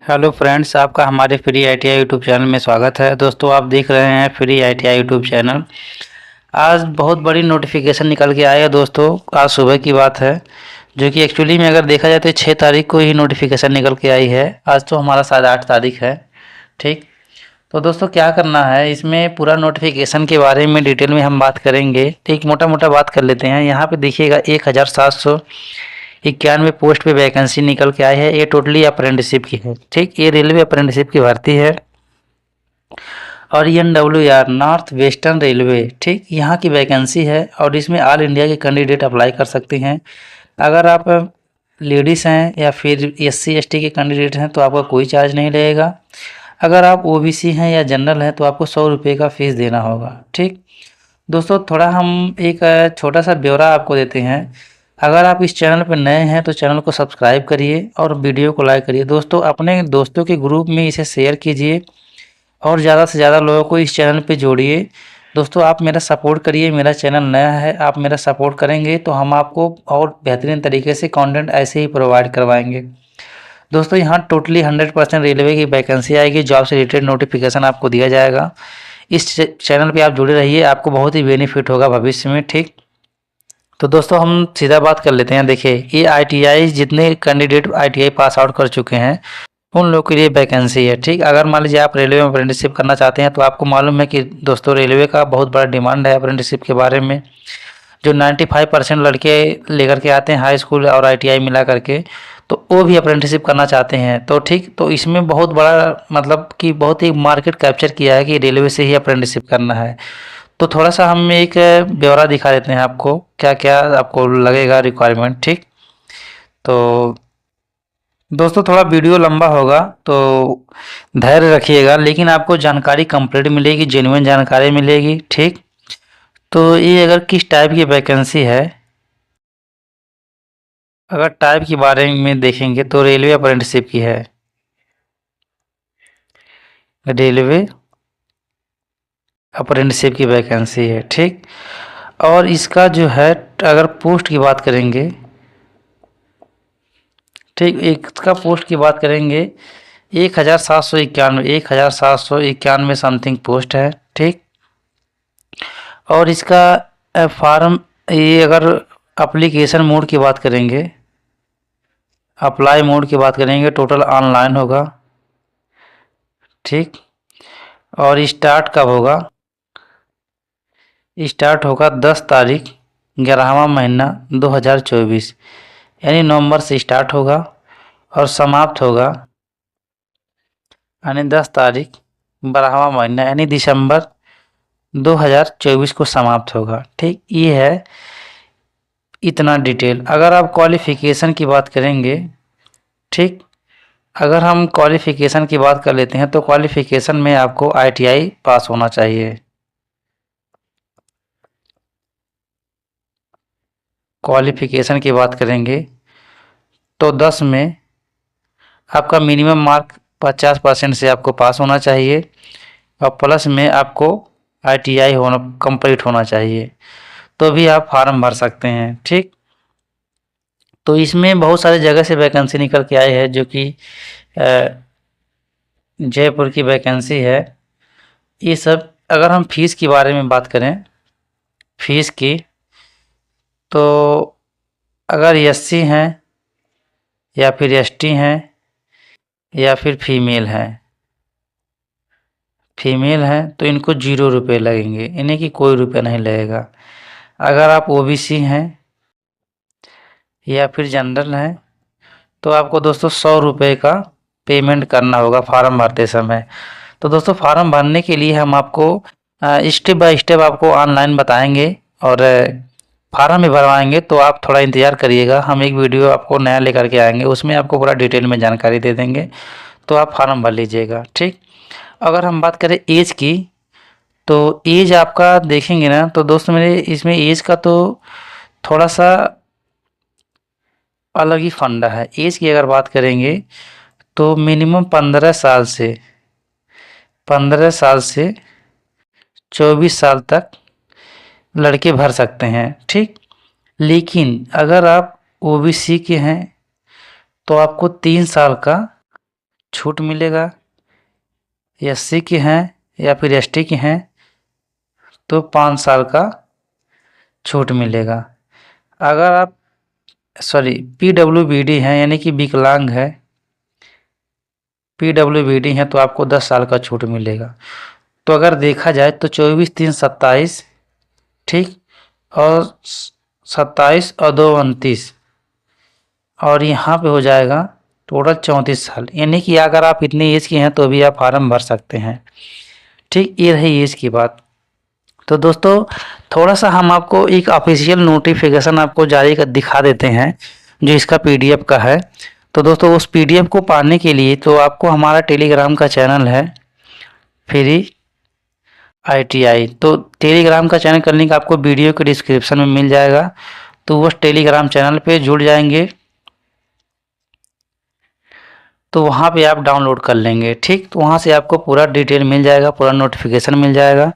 Hello friends, आपका हमारे free ITI YouTube channel में स्वागत है। दोस्तों, आप देख रहे हैं फ्री आईटीआई यूट्यूब चैनल। आज बहुत बड़ी नोटिफिकेशन निकल के आई है दोस्तों। आज सुबह की बात है, जो कि एक्चुअली में अगर देखा जाए तो 6 तारीख को ही नोटिफिकेशन निकल के आई है। आज तो हमारा शायद 8 तारीख है। ठीक। तो दोस्तों, क्या करना है, इसमें पूरा नोटिफिकेशन के बारे में डिटेल में हम बात करेंगे। ठीक, मोटा मोटा बात कर लेते हैं। यहाँ पे देखिएगा 1791 पोस्ट पे वैकेंसी निकल के आई है। ये टोटली अप्रेंटिसशिप की है। ठीक, ये रेलवे अप्रेंटिसशिप की भर्ती है और NWR नॉर्थ वेस्टर्न रेलवे, ठीक, यहाँ की वैकेंसी है और इसमें ऑल इंडिया के कैंडिडेट अप्लाई कर सकते हैं। अगर आप लेडीज़ हैं या फिर SC ST के कैंडिडेट हैं तो आपका कोई चार्ज नहीं लगेगा। अगर आप OBC हैं या जनरल हैं तो आपको 100 रुपये का फीस देना होगा। ठीक दोस्तों, थोड़ा हम एक छोटा सा ब्यौरा आपको देते हैं। अगर आप इस चैनल पर नए हैं तो चैनल को सब्सक्राइब करिए और वीडियो को लाइक करिए। दोस्तों, अपने दोस्तों के ग्रुप में इसे शेयर कीजिए और ज़्यादा से ज़्यादा लोगों को इस चैनल पे जोड़िए। दोस्तों, आप मेरा सपोर्ट करिए। मेरा चैनल नया है, आप मेरा सपोर्ट करेंगे तो हम आपको और बेहतरीन तरीके से कंटेंट ऐसे ही प्रोवाइड करवाएंगे। दोस्तों, यहाँ टोटली 100% रेलवे की वैकेंसी आएगी। जॉब से रिलेटेड नोटिफिकेशन आपको दिया जाएगा। इस चैनल पे आप जुड़े रहिए, आपको बहुत ही बेनिफिट होगा भविष्य में। ठीक, तो दोस्तों हम सीधा बात कर लेते हैं। देखिए, ये ITI जितने कैंडिडेट ITI पास आउट कर चुके हैं उन लोगों के लिए वैकेंसी है। ठीक, अगर मान लीजिए आप रेलवे में अप्रेंटिसशिप करना चाहते हैं तो आपको मालूम है कि दोस्तों रेलवे का बहुत बड़ा डिमांड है अप्रेंटिसशिप के बारे में। जो 95% लड़के लेकर के आते हैं हाई स्कूल और ITI मिला करके, तो वो भी अप्रेंटिसशिप करना चाहते हैं। तो ठीक, तो इसमें बहुत बड़ा मतलब कि बहुत ही मार्केट कैप्चर किया है कि रेलवे से ही अप्रेंटिसशिप करना है। तो थोड़ा सा हम एक ब्यौरा दिखा देते हैं आपको, क्या क्या आपको लगेगा रिक्वायरमेंट। ठीक, तो दोस्तों थोड़ा वीडियो लंबा होगा तो धैर्य रखिएगा, लेकिन आपको जानकारी कंप्लीट मिलेगी, जेन्युइन जानकारी मिलेगी। ठीक, तो ये अगर किस टाइप की वैकेंसी है, अगर टाइप के बारे में देखेंगे तो रेलवे अप्रेंटिसशिप की है। रेलवे अप्रेंटिसशिप की वैकेंसी है। ठीक, और इसका जो है अगर पोस्ट की बात करेंगे, ठीक, इसका पोस्ट की बात करेंगे 1791 समथिंग पोस्ट है। ठीक, और इसका फॉर्म, ये अगर एप्लीकेशन मोड की बात करेंगे, अप्लाई मोड की बात करेंगे, टोटल ऑनलाइन होगा। ठीक, और स्टार्ट कब होगा, स्टार्ट होगा 10 तारीख 11वां महीना 2024, यानी नवंबर से स्टार्ट होगा और समाप्त होगा यानी 10 तारीख 12वां महीना यानी दिसंबर 2024 को समाप्त होगा। ठीक, ये है इतना डिटेल। अगर आप क्वालिफ़िकेशन की बात करेंगे, ठीक, अगर हम क्वालिफ़िकेशन की बात कर लेते हैं तो क्वालिफ़िकेशन में आपको ITI पास होना चाहिए। क्वालिफ़िकेशन की बात करेंगे तो 10 में आपका मिनिमम मार्क 50% से आपको पास होना चाहिए और प्लस में आपको ITI होना कंप्लीट होना चाहिए, तो भी आप फॉर्म भर सकते हैं। ठीक, तो इसमें बहुत सारी जगह से वैकेंसी निकल के आई है, जो कि जयपुर की वैकेंसी है। ये सब अगर हम फीस के बारे में बात करें, फीस की, तो अगर SC हैं या फिर ST हैं या फिर फीमेल हैं तो इनको 0 रुपये लगेंगे, इन्हें की कोई रुपये नहीं लगेगा। अगर आप OBC हैं या फिर जनरल हैं तो आपको दोस्तों 100 रुपये का पेमेंट करना होगा फॉर्म भरते समय। तो दोस्तों, फॉर्म भरने के लिए हम आपको स्टेप बाय स्टेप आपको ऑनलाइन बताएंगे और फार्म भी भरवाएंगे, तो आप थोड़ा इंतज़ार करिएगा। हम एक वीडियो आपको नया लेकर के आएंगे, उसमें आपको पूरा डिटेल में जानकारी दे देंगे, तो आप फार्म भर लीजिएगा। ठीक, अगर हम बात करें एज की, तो एज आपका देखेंगे ना तो दोस्तों मेरे, इसमें एज का तो थोड़ा सा अलग ही फंडा है। एज की अगर बात करेंगे तो मिनिमम 15 साल से 24 साल तक लड़के भर सकते हैं। ठीक, लेकिन अगर आप OBC के हैं तो आपको 3 साल का छूट मिलेगा। SC के हैं या फिर ST के हैं तो 5 साल का छूट मिलेगा। अगर आप PWBD हैं यानी कि विकलांग है, PWBD हैं तो आपको 10 साल का छूट मिलेगा। तो अगर देखा जाए तो 24, 3, 27, ठीक, और 27 और 2, 29, और यहाँ पे हो जाएगा टोटल 34 साल। यानी कि अगर आप इतनी एज के हैं तो भी आप फार्म भर सकते हैं। ठीक, ये रही एज की बात। तो दोस्तों थोड़ा सा हम आपको एक ऑफिशियल नोटिफिकेशन आपको जारी कर दिखा देते हैं जो इसका PDF का है। तो दोस्तों उस PDF को पाने के लिए तो आपको हमारा टेलीग्राम का चैनल है फ्री ITI, तो टेलीग्राम का चैनल का लिंक आपको वीडियो के डिस्क्रिप्शन में मिल जाएगा। तो उस टेलीग्राम चैनल पे जुड़ जाएंगे तो वहाँ पे आप डाउनलोड कर लेंगे। ठीक, तो वहाँ से आपको पूरा डिटेल मिल जाएगा, पूरा नोटिफिकेशन मिल जाएगा।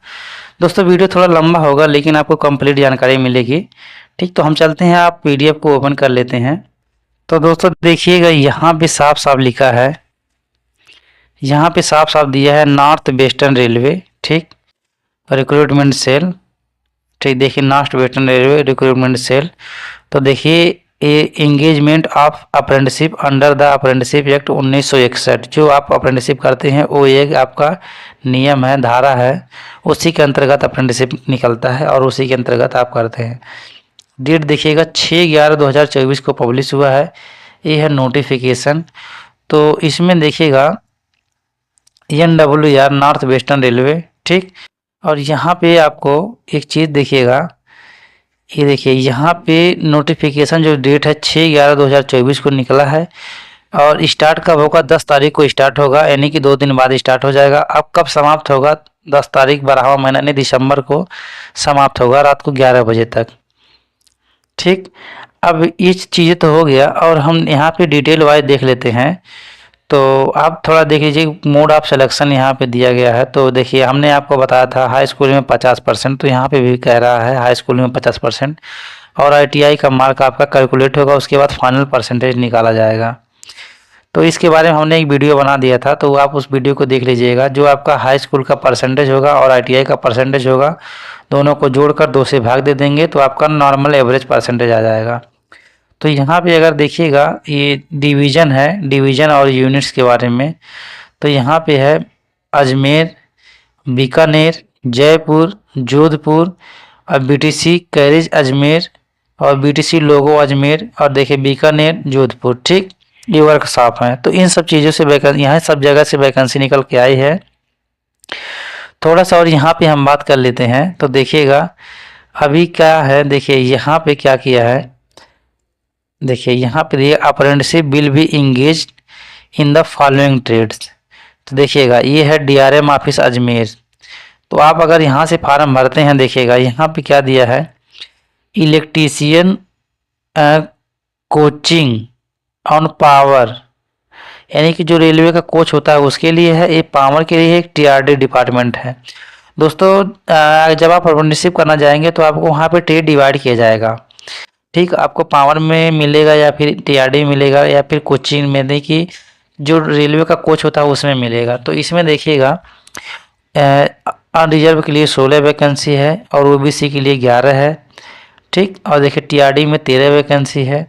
दोस्तों वीडियो थोड़ा लंबा होगा लेकिन आपको कंप्लीट जानकारी मिलेगी। ठीक, तो हम चलते हैं, आप PDF को ओपन कर लेते हैं। तो दोस्तों देखिएगा यहाँ पे साफ साफ लिखा है, यहाँ पे साफ साफ दिया है नॉर्थ वेस्टर्न रेलवे, ठीक, रिक्रूटमेंट सेल। ठीक, देखिए north western railway recruitment cell. तो देखिए ये engagement of apprenticeship under the apprenticeship act 1961, जो आप अप्रेंटिसशिप करते हैं वो एक आपका नियम है, धारा है, उसी के अंतर्गत अप्रेंटिसशिप निकलता है और उसी के अंतर्गत आप करते हैं। डेट देखिएगा 6/11/2024 को पब्लिश हुआ है, ये है नोटिफिकेशन। तो इसमें देखिएगा NWR नॉर्थ वेस्टर्न रेलवे, ठीक, और यहाँ पे आपको एक चीज़ देखिएगा, ये देखिए यहाँ पे नोटिफिकेशन जो डेट है 6/11/2024 को निकला है और स्टार्ट कब होगा, 10 तारीख को स्टार्ट होगा, यानी कि 2 दिन बाद स्टार्ट हो जाएगा। अब कब समाप्त होगा, 10 तारीख 12वां महीना यानी दिसंबर को समाप्त होगा रात को 11 बजे तक। ठीक, अब ये चीज़ें तो हो गया और हम यहाँ पे डिटेल वाइज देख लेते हैं। तो आप थोड़ा देख लीजिए, मोड ऑफ सिलेक्शन यहाँ पे दिया गया है। तो देखिए हमने आपको बताया था हाई स्कूल में 50%, तो यहाँ पे भी कह रहा है हाई स्कूल में 50%, और ITI का मार्क आपका कैलकुलेट होगा, उसके बाद फाइनल परसेंटेज निकाला जाएगा। तो इसके बारे में हमने एक वीडियो बना दिया था, तो आप उस वीडियो को देख लीजिएगा। जो आपका हाई स्कूल का परसेंटेज होगा और ITI का परसेंटेज होगा, दोनों को जोड़कर 2 से भाग दे देंगे तो आपका नॉर्मल एवरेज परसेंटेज आ जाएगा। तो यहाँ पे अगर देखिएगा ये डिवीज़न है, डिवीज़न और यूनिट्स के बारे में। तो यहाँ पे है अजमेर, बीकानेर, जयपुर, जोधपुर और BTC कैरिज अजमेर और BTC लोगो अजमेर, और देखिए बीकानेर, जोधपुर। ठीक, ये वर्कशॉप है। तो इन सब चीज़ों से वैकेंसी, यहाँ सब जगह से वैकेंसी निकल के आई है। थोड़ा सा और यहाँ पे हम बात कर लेते हैं। तो देखिएगा अभी क्या है, देखिए यहाँ पे क्या किया है, देखिए यहाँ पे दिए apprenticeship will be engage in the following trades. तो देखिएगा ये है DRM ऑफिस अजमेर। तो आप अगर यहाँ से फार्म भरते हैं, देखिएगा यहाँ पे क्या दिया है, इलेक्ट्रीशियन कोचिंग ऑन पावर, यानी कि जो रेलवे का कोच होता है उसके लिए है, ये पावर के लिए एक TRD डिपार्टमेंट है। दोस्तों जब आप अप्रेंटिसशिप करना जाएंगे तो आपको वहाँ पे ट्रेड डिवाइड किया जाएगा। ठीक, आपको पावर में मिलेगा या फिर TRD मिलेगा या फिर कोचिंग में, देखिए जो रेलवे का कोच होता है उसमें मिलेगा। तो इसमें देखिएगा अनरिजर्व के लिए 16 वैकेंसी है और OBC के लिए 11 है। ठीक, और देखिए TRD में 13 वैकेंसी है।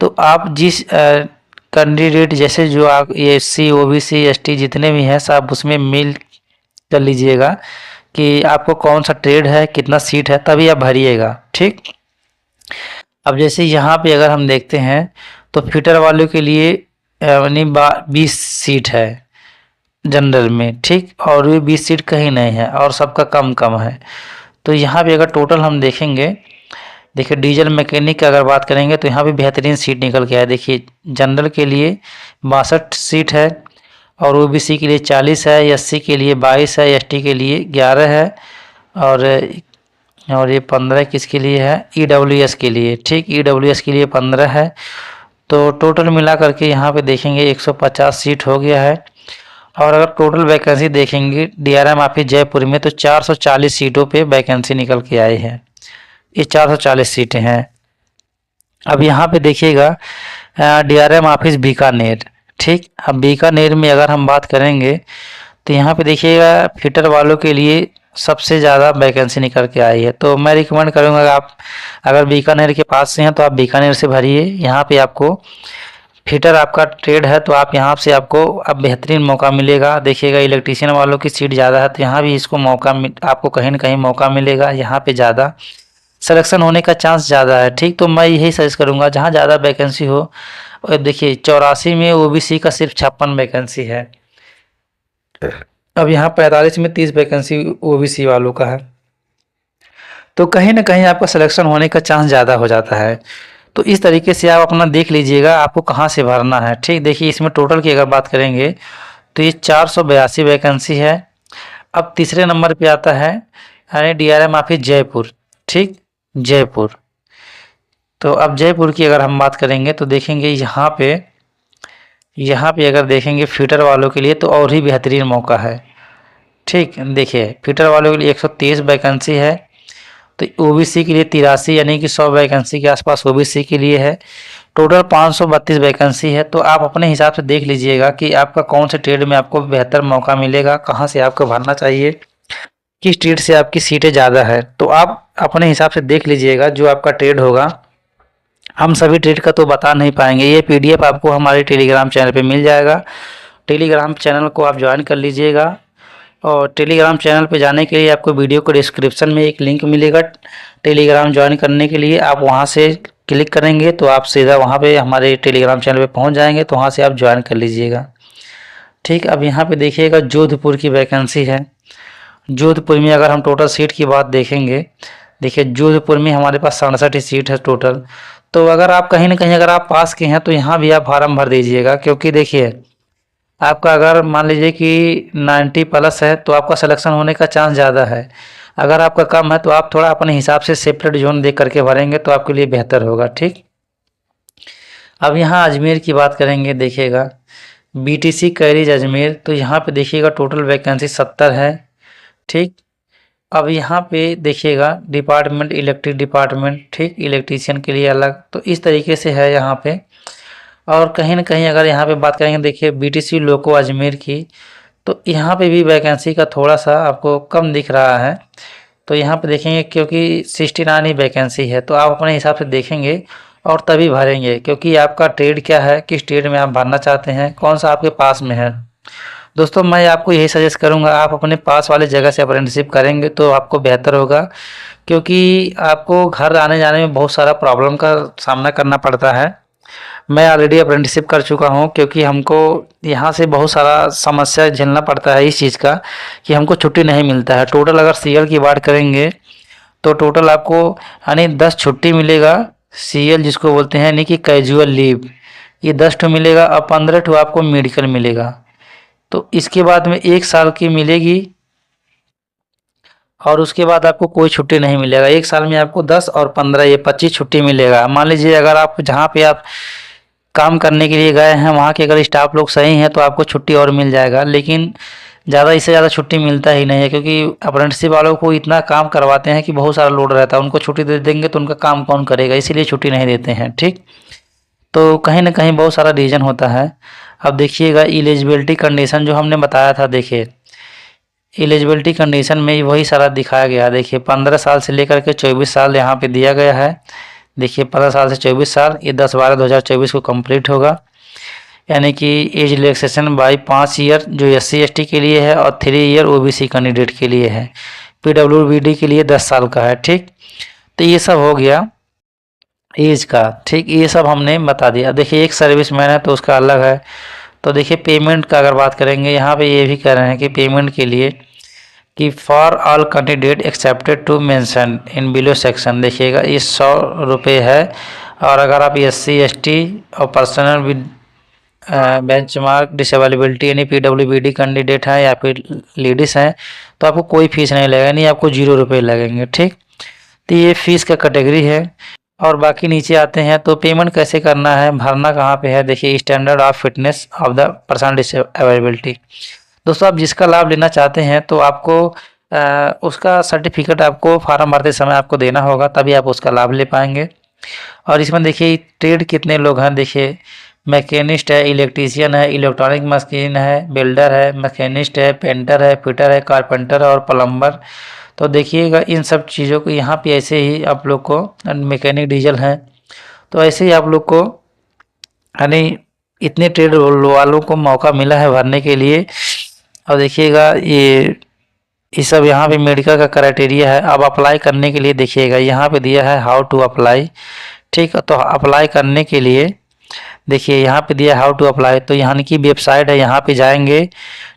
तो आप जिस कैंडिडेट जैसे जो आप SC OBC ST जितने भी हैं सब उसमें मिल कर लीजिएगा कि आपको कौन सा ट्रेड है, कितना सीट है, तभी आप भरिएगा। ठीक, अब जैसे यहाँ पे अगर हम देखते हैं तो फिटर वालों के लिए यानी 20 सीट है जनरल में। ठीक, और ये 20 सीट कहीं नहीं है और सबका कम कम है। तो यहाँ पे अगर टोटल हम देखेंगे, देखिए डीजल मैकेनिक की अगर बात करेंगे तो यहाँ पे बेहतरीन सीट निकल के आया। देखिए जनरल के लिए 62 सीट है और OBC के लिए 40 है, SC के लिए 22 है, ST के लिए 11 है और ये 15 किसके लिए है, EWS के लिए। ठीक, EWS के लिए 15 है। तो टोटल मिला करके यहाँ पे देखेंगे 150 सीट हो गया है। और अगर टोटल वैकेंसी देखेंगे DRM ऑफिस जयपुर में तो 440 सीटों पे वैकेंसी निकल के आई है, ये 440 सीटें हैं। अब यहाँ पे देखिएगा DRM ऑफिस बीकानेर। ठीक। अब बीकानेर में अगर हम बात करेंगे तो यहाँ पे देखिएगा फिटर वालों के लिए सबसे ज़्यादा वैकेंसी निकल के आई है। तो मैं रिकमेंड करूँगा आप अगर बीकानेर के पास से हैं तो आप बीकानेर से भरिए। यहाँ पे आपको फिटर आपका ट्रेड है तो आप यहाँ से आपको अब बेहतरीन मौका मिलेगा। देखिएगा इलेक्ट्रीशियन वालों की सीट ज़्यादा है तो यहाँ भी इसको आपको कहीं ना कहीं मौका मिलेगा। यहाँ पे ज़्यादा सिलेक्शन होने का चांस ज़्यादा है। ठीक। तो मैं यही सजेस्ट करूँगा जहाँ ज़्यादा वैकेंसी हो। और देखिए 84 में ओबीसी का सिर्फ 56 वैकेंसी है। अब यहाँ 45 में 30 वैकेंसी ओबीसी वालों का है। तो कहीं ना कहीं आपका सिलेक्शन होने का चांस ज़्यादा हो जाता है। तो इस तरीके से आप अपना देख लीजिएगा आपको कहाँ से भरना है। ठीक। देखिए इसमें टोटल की अगर बात करेंगे तो ये 482 वैकेंसी है। अब तीसरे नंबर पे आता है यानी डीआरएम ऑफिस जयपुर। ठीक। जयपुर। तो अब जयपुर की अगर हम बात करेंगे तो देखेंगे यहाँ पे अगर देखेंगे फिटर वालों के लिए तो और ही बेहतरीन मौका है। ठीक। देखिए फिटर वालों के लिए 123 वैकेंसी है। तो ओबीसी के लिए 83 यानी कि 100 वैकेंसी के आसपास ओबीसी के लिए है। टोटल 532 वैकेंसी है। तो आप अपने हिसाब से देख लीजिएगा कि आपका कौन से ट्रेड में आपको बेहतर मौका मिलेगा, कहाँ से आपको भरना चाहिए, किस ट्रेड से आपकी सीटें ज़्यादा है। तो आप अपने हिसाब से देख लीजिएगा जो आपका ट्रेड होगा। हम सभी ट्रेड का तो बता नहीं पाएंगे। ये पीडीएफ आपको हमारे टेलीग्राम चैनल पे मिल जाएगा। टेलीग्राम चैनल को आप ज्वाइन कर लीजिएगा। और टेलीग्राम चैनल पे जाने के लिए आपको वीडियो को डिस्क्रिप्शन में एक लिंक मिलेगा। टेलीग्राम ज्वाइन करने के लिए आप वहां से क्लिक करेंगे तो आप सीधा वहां पे हमारे टेलीग्राम चैनल पे पहुंच जाएंगे। तो वहां से आप ज्वाइन कर लीजिएगा। ठीक। अब यहाँ पे देखिएगा जोधपुर की वैकेंसी है। जोधपुर में अगर हम टोटल सीट की बात देखेंगे, देखिए जोधपुर में हमारे पास 67 सीट है टोटल। तो अगर आप कहीं ना कहीं अगर आप पास के हैं तो यहाँ भी आप फार्म भर दीजिएगा। क्योंकि देखिए आपका अगर मान लीजिए कि 90 प्लस है तो आपका सिलेक्शन होने का चांस ज़्यादा है। अगर आपका कम है तो आप थोड़ा अपने हिसाब से सेपरेट जोन देख करके भरेंगे तो आपके लिए बेहतर होगा। ठीक। अब यहाँ अजमेर की बात करेंगे, देखिएगा बीटीसी कैरिज अजमेर। तो यहाँ पे देखिएगा टोटल वैकेंसी 70 है। ठीक। अब यहाँ पे देखिएगा डिपार्टमेंट इलेक्ट्रिक डिपार्टमेंट। ठीक। इलेक्ट्रीशियन के लिए अलग। तो इस तरीके से है यहाँ पे। और कहीं ना कहीं अगर यहाँ पे बात करेंगे देखिए बीटीसी लोको अजमेर की, तो यहाँ पे भी वैकेंसी का थोड़ा सा आपको कम दिख रहा है। तो यहाँ पे देखेंगे क्योंकि 69 ही वैकेंसी है। तो आप अपने हिसाब से देखेंगे और तभी भरेंगे क्योंकि आपका ट्रेड क्या है, किस ट्रेड में आप भरना चाहते हैं, कौन सा आपके पास में है। दोस्तों मैं आपको यही सजेस्ट करूँगा आप अपने पास वाले जगह से अप्रेंटिसशिप करेंगे तो आपको बेहतर होगा। क्योंकि आपको घर आने जाने में बहुत सारा प्रॉब्लम का सामना करना पड़ता है। मैं ऑलरेडी अप्रेंटिसशिप कर चुका हूं क्योंकि हमको यहाँ से बहुत सारा समस्या झेलना पड़ता है इस चीज़ का कि हमको छुट्टी नहीं मिलता है। टोटल अगर सीएल की बात करेंगे तो टोटल आपको यानी 10 छुट्टी मिलेगा। सीएल जिसको बोलते हैं यानी कि कैजुअल लीव, ये 10 ठो मिलेगा। और 15 ठो आपको मेडिकल मिलेगा। तो इसके बाद में 1 साल की मिलेगी और उसके बाद आपको कोई छुट्टी नहीं मिलेगा। 1 साल में आपको 10 और 15 ये 25 छुट्टी मिलेगा। मान लीजिए अगर आप जहाँ पे आप काम करने के लिए गए हैं वहाँ के अगर स्टाफ लोग सही हैं तो आपको छुट्टी और मिल जाएगा। लेकिन ज़्यादा इससे ज़्यादा छुट्टी मिलता ही नहीं है क्योंकि अप्रेंटिसशिप वालों को इतना काम करवाते हैं कि बहुत सारा लोड रहता है। उनको छुट्टी दे देंगे तो उनका काम कौन करेगा, इसीलिए छुट्टी नहीं देते हैं। ठीक। तो कहीं ना कहीं बहुत सारा रीज़न होता है। अब देखिएगा एलिजिबिलिटी कंडीशन जो हमने बताया था, देखिए एलिजिबिलिटी कंडीशन में वही सारा दिखाया गया। देखिए 15 साल से लेकर के 24 साल यहाँ पे दिया गया है। देखिए 15 साल से 24 साल, ये 10/12/2024 को कंप्लीट होगा। यानी कि एज रिलैक्सेशन बाई 5 ईयर जो SC/ST के लिए है और 3 ईयर OBC कैंडिडेट के लिए है। PWBD के लिए 10 साल का है। ठीक। तो ये सब हो गया एज का। ठीक। ये सब हमने बता दिया। देखिए एक सर्विसमैन है तो उसका अलग है। तो देखिए पेमेंट का अगर बात करेंगे यहाँ पे ये भी कह रहे हैं कि पेमेंट के लिए कि for all candidate accepted to mention in below section, देखिएगा ये 100 रुपये है। और अगर आप SC/ST और पर्सनल विद बेंचमार्क डिसेबिलिटी यानी PWBD कैंडिडेट हैं या फिर लेडीज़ हैं तो आपको कोई फीस नहीं लगेगा, नहीं आपको 0 रुपये लगेंगे। ठीक। तो ये फीस का कैटेगरी है। और बाकी नीचे आते हैं तो पेमेंट कैसे करना है, भरना कहाँ पे है। देखिए standard of fitness of the person disability. दोस्तों आप जिसका लाभ लेना चाहते हैं तो आपको उसका सर्टिफिकेट आपको फॉर्म भरते समय आपको देना होगा, तभी आप उसका लाभ ले पाएंगे। और इसमें देखिए ट्रेड कितने लोग हैं, देखिए मैकेनिस्ट है, इलेक्ट्रीशियन है, इलेक्ट्रॉनिक मशीन है, बिल्डर है, मैकेनिस्ट है, पेंटर है, फिटर है, कारपेंटर और प्लम्बर। तो देखिएगा इन सब चीज़ों को यहाँ पे ऐसे ही आप लोग को मैकेनिक डीजल है, तो ऐसे ही आप लोग को यानी इतने ट्रेड वालों को मौका मिला है भरने के लिए। और देखिएगा ये सब यहाँ पे मेडिकल का क्राइटेरिया है। अब अप्लाई करने के लिए देखिएगा यहाँ पे दिया है हाउ टू अप्लाई। ठीक, तो अप्लाई करने के लिए देखिए यहाँ पे दिया हाउ टू अप्लाई, तो यहाँ की वेबसाइट है, यहाँ पे जाएंगे।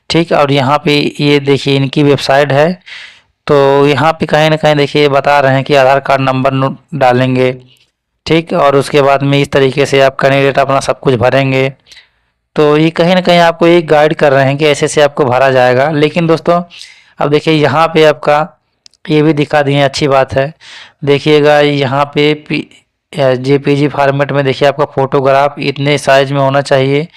ठीक, और यहाँ पे ये देखिए इनकी वेबसाइट है। तो यहाँ पे कहीं ना कहीं देखिए बता रहे हैं कि आधार कार्ड नंबर डालेंगे। ठीक, और उसके बाद में इस तरीके से आप कैंडिडेट अपना सब कुछ भरेंगे। तो ये कहीं ना कहीं आपको एक गाइड कर रहे हैं कि ऐसे से आपको भरा जाएगा। लेकिन दोस्तों अब देखिए यहाँ पे आपका ये भी दिखा दिए, अच्छी बात है। देखिएगा यहाँ पे जेपीजी फॉर्मेट में देखिए आपका फ़ोटोग्राफ इतने साइज में होना चाहिए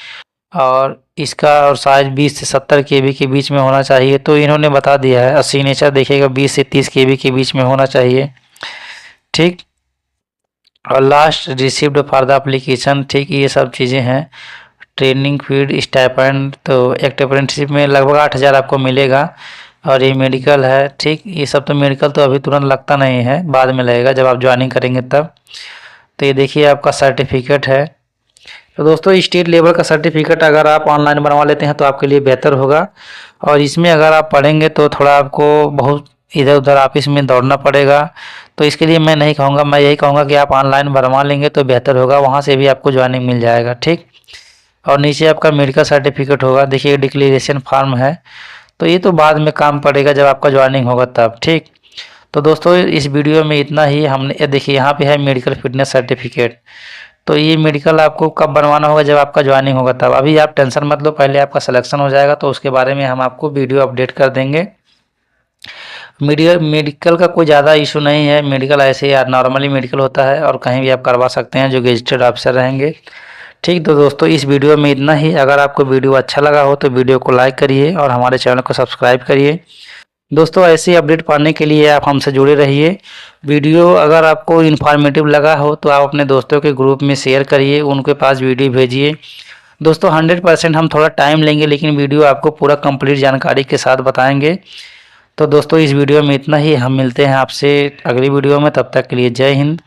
और इसका और साइज 20 से 70 केबी के बीच में होना चाहिए। तो इन्होंने बता दिया है। और सिग्नेचर देखिएगा 20 से 30 केबी के बीच में होना चाहिए। ठीक, और last received for the application. ठीक, ये सब चीज़ें हैं। ट्रेनिंग फीड स्टाइपेंड, तो एक अप्रेंटिसशिप में लगभग 8,000 आपको मिलेगा। और ये मेडिकल है। ठीक, ये सब तो मेडिकल तो अभी तुरंत लगता नहीं है, बाद में लगेगा जब आप ज्वाइनिंग करेंगे तब। तो ये देखिए आपका सर्टिफिकेट है। तो दोस्तों स्टेट लेवल का सर्टिफिकेट अगर आप ऑनलाइन बनवा लेते हैं तो आपके लिए बेहतर होगा। और इसमें अगर आप पढ़ेंगे तो थोड़ा आपको बहुत इधर उधर ऑफिस में दौड़ना पड़ेगा। तो इसके लिए मैं नहीं कहूँगा, मैं यही कहूँगा कि आप ऑनलाइन बनवा लेंगे तो बेहतर होगा, वहाँ से भी आपको ज्वाइनिंग मिल जाएगा। ठीक, और नीचे आपका मेडिकल सर्टिफिकेट होगा। देखिए डिक्लेरेशन फॉर्म है, तो ये तो बाद में काम पड़ेगा जब आपका ज्वाइनिंग होगा तब। ठीक, तो दोस्तों इस वीडियो में इतना ही। हमने देखिए यहाँ पे है मेडिकल फिटनेस सर्टिफिकेट। तो ये मेडिकल आपको कब बनवाना होगा, जब आपका ज्वाइनिंग होगा तब। अभी आप टेंशन मत लो, पहले आपका सिलेक्शन हो जाएगा तो उसके बारे में हम आपको वीडियो अपडेट कर देंगे। मेडिकल का कोई ज़्यादा इशू नहीं है। मेडिकल ऐसे ही नॉर्मली मेडिकल होता है और कहीं भी आप करवा सकते हैं जो गजेटेड ऑफिसर रहेंगे। ठीक, तो दोस्तों इस वीडियो में इतना ही। अगर आपको वीडियो अच्छा लगा हो तो वीडियो को लाइक करिए और हमारे चैनल को सब्सक्राइब करिए। दोस्तों ऐसे अपडेट पाने के लिए आप हमसे जुड़े रहिए। वीडियो अगर आपको इन्फॉर्मेटिव लगा हो तो आप अपने दोस्तों के ग्रुप में शेयर करिए, उनके पास वीडियो भेजिए। दोस्तों 100% हम थोड़ा टाइम लेंगे लेकिन वीडियो आपको पूरा कंप्लीट जानकारी के साथ बताएंगे। तो दोस्तों इस वीडियो में इतना ही। हम मिलते हैं आपसे अगली वीडियो में, तब तक के लिए जय हिंद।